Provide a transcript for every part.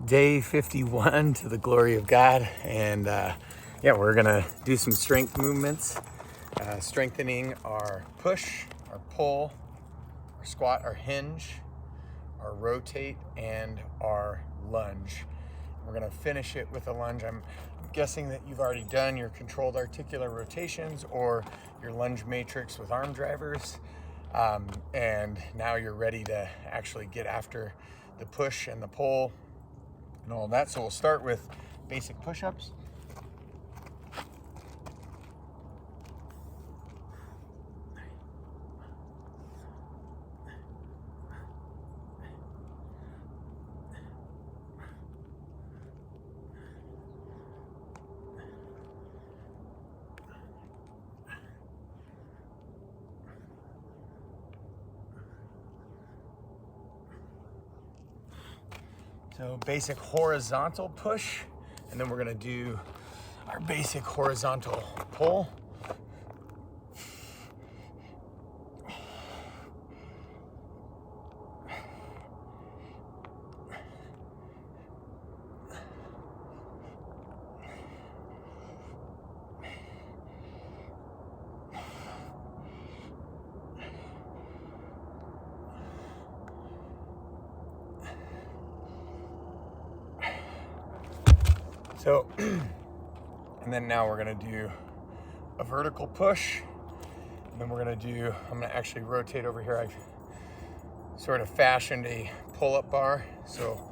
Day 51 to the glory of God. And we're gonna do some strength movements, strengthening our push, our pull, our squat, our hinge, our rotate, and our lunge. We're gonna finish it with a lunge. I'm guessing that you've already done your controlled articular rotations or your lunge matrix with arm drivers. And now you're ready to actually get after the push and the pull and all that. So we'll start with basic push-ups. So basic horizontal push, and then we're gonna do our basic horizontal pull. So, and then now we're gonna do a vertical push. And then I'm gonna actually rotate over here. I've sort of fashioned a pull-up bar. So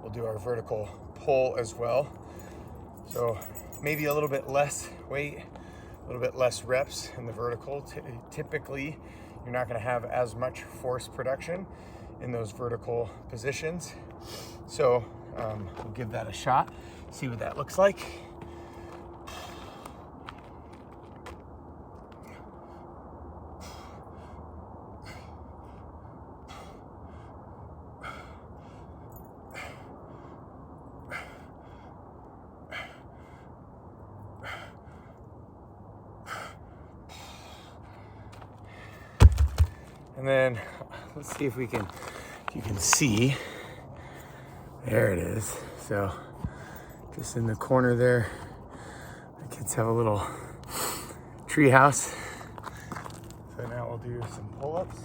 we'll do our vertical pull as well. So maybe a little bit less weight, a little bit less reps in the vertical. Typically, you're not gonna have as much force production in those vertical positions. So we'll give that a shot, see what that looks like. And then let's see if you can see. There it is. So just in the corner there, the kids have a little tree house. So now we'll do some pull-ups.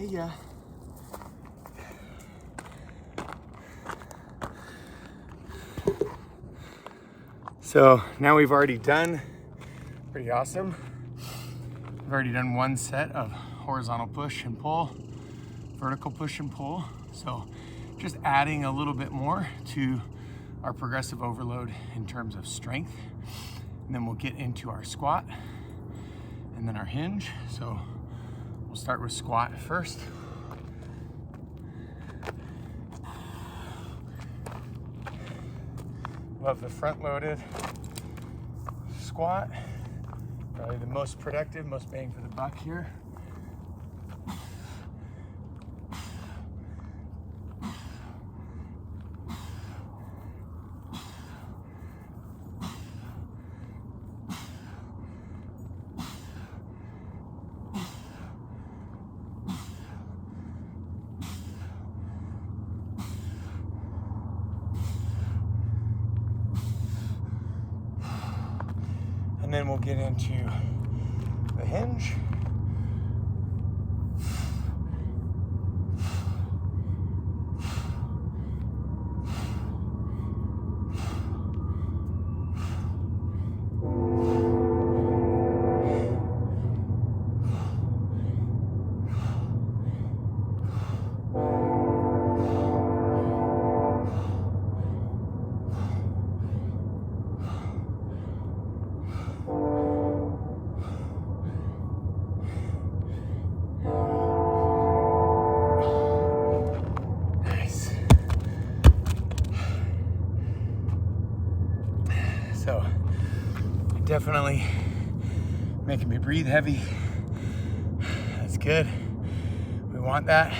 Yeah. So now we've already done, pretty awesome. We've already done one set of horizontal push and pull, vertical push and pull. So just adding a little bit more to our progressive overload in terms of strength. And then we'll get into our squat and then our hinge. So we'll start with squat first. Love the front-loaded squat. Probably the most productive, most bang for the buck here. And then we'll get into the hinge. Definitely making me breathe heavy. That's good. We want that.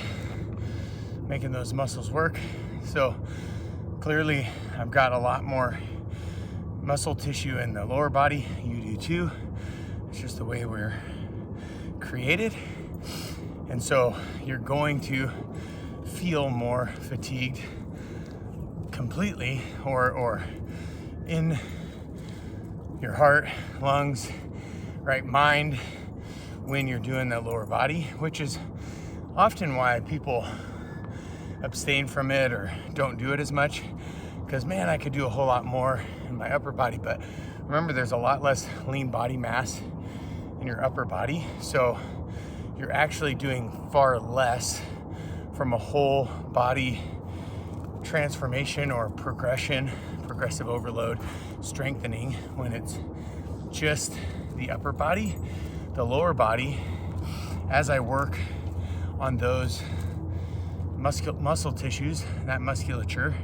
Making those muscles work. So clearly I've got a lot more muscle tissue in the lower body. You do too. It's just the way we're created. And so you're going to feel more fatigued completely, or in your heart, lungs, right, mind, when you're doing the lower body, which is often why people abstain from it or don't do it as much, because man, I could do a whole lot more in my upper body. But remember, there's a lot less lean body mass in your upper body, so you're actually doing far less from a whole body transformation or progressive overload strengthening when it's just the upper body. The lower body, as I work on those muscle tissues, that musculature,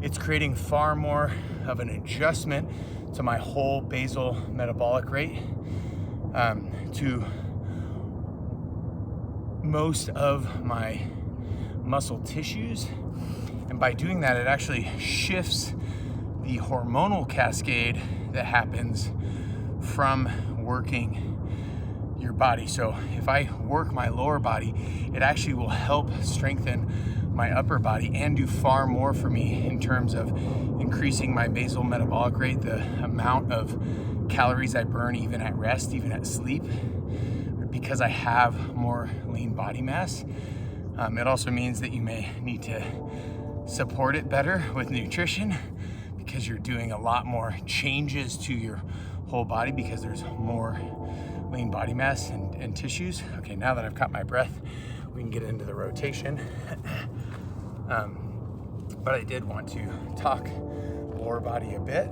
it's creating far more of an adjustment to my whole basal metabolic rate, to most of my muscle tissues. And by doing that, it actually shifts the hormonal cascade that happens from working your body. So if I work my lower body, it actually will help strengthen my upper body and do far more for me in terms of increasing my basal metabolic rate, the amount of calories I burn even at rest, even at sleep, because I have more lean body mass. It also means that you may need to support it better with nutrition, because you're doing a lot more changes to your whole body because there's more lean body mass and tissues. Okay, now that I've caught my breath, we can get into the rotation. But I did want to talk lower body a bit,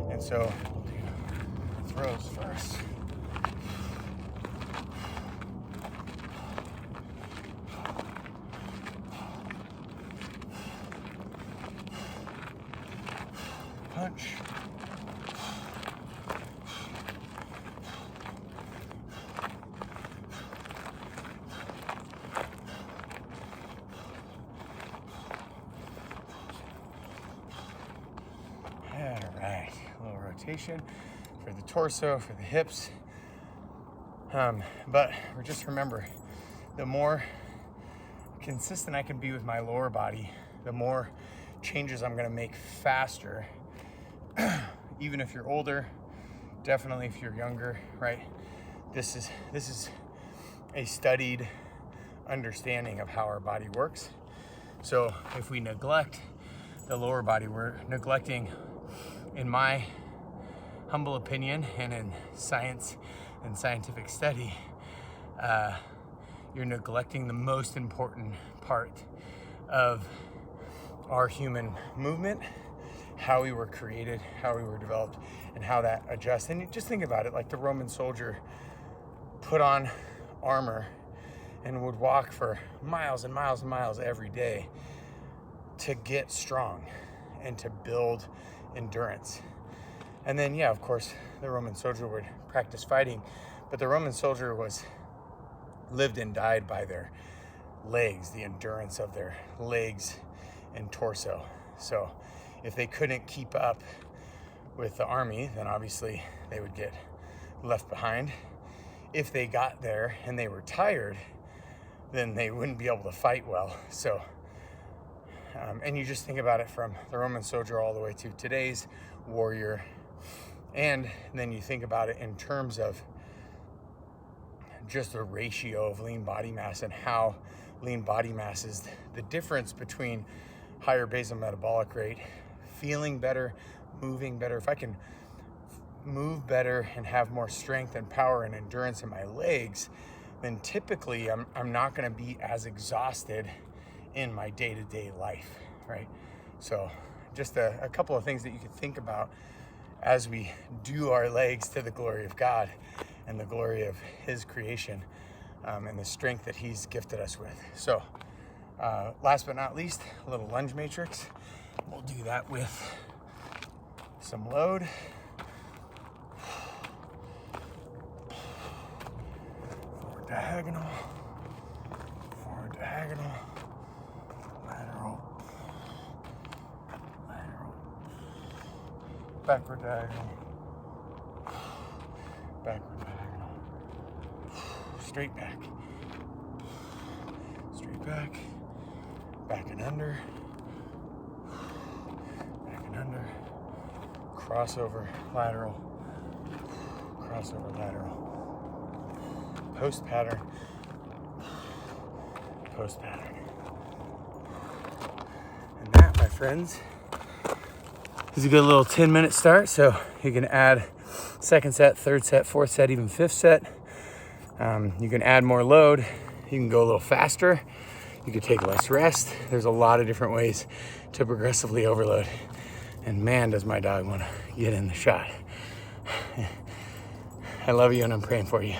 and so we'll do throws first. Punch. All right, a little rotation for the torso, for the hips. But just remember, the more consistent I can be with my lower body, the more changes I'm gonna make faster. Even if you're older, definitely if you're younger, right? This is a studied understanding of how our body works. So if we neglect the lower body, we're neglecting, in my humble opinion and in science and scientific study, you're neglecting the most important part of our human movement, how we were created, how we were developed, and how that adjusts. And you just think about it, like the Roman soldier put on armor and would walk for miles and miles and miles every day to get strong and to build endurance. And then, yeah, of course, the Roman soldier would practice fighting, but the Roman soldier lived and died by their legs, the endurance of their legs and torso. So if they couldn't keep up with the army, then obviously they would get left behind. If they got there and they were tired, then they wouldn't be able to fight well. So, and you just think about it from the Roman soldier all the way to today's warrior. And then you think about it in terms of just the ratio of lean body mass and how lean body mass is the difference between higher basal metabolic rate, feeling better, moving better. If I can move better and have more strength and power and endurance in my legs, then typically I'm not going to be as exhausted in my day-to-day life, right? So just a couple of things that you could think about as we do our legs to the glory of God and the glory of His creation, and the strength that He's gifted us with. So last but not least, a little lunge matrix. We'll do that with some load. diagonal, forward diagonal, lateral, lateral, backward diagonal, backward diagonal, straight back, back and under, crossover, lateral, post pattern, And that, my friends, is a good little 10-minute start. So you can add second set, third set, fourth set, even fifth set. You can add more load. You can go a little faster. You could take less rest. There's a lot of different ways to progressively overload. And man, does my dog want to get in the shot. I love you and I'm praying for you.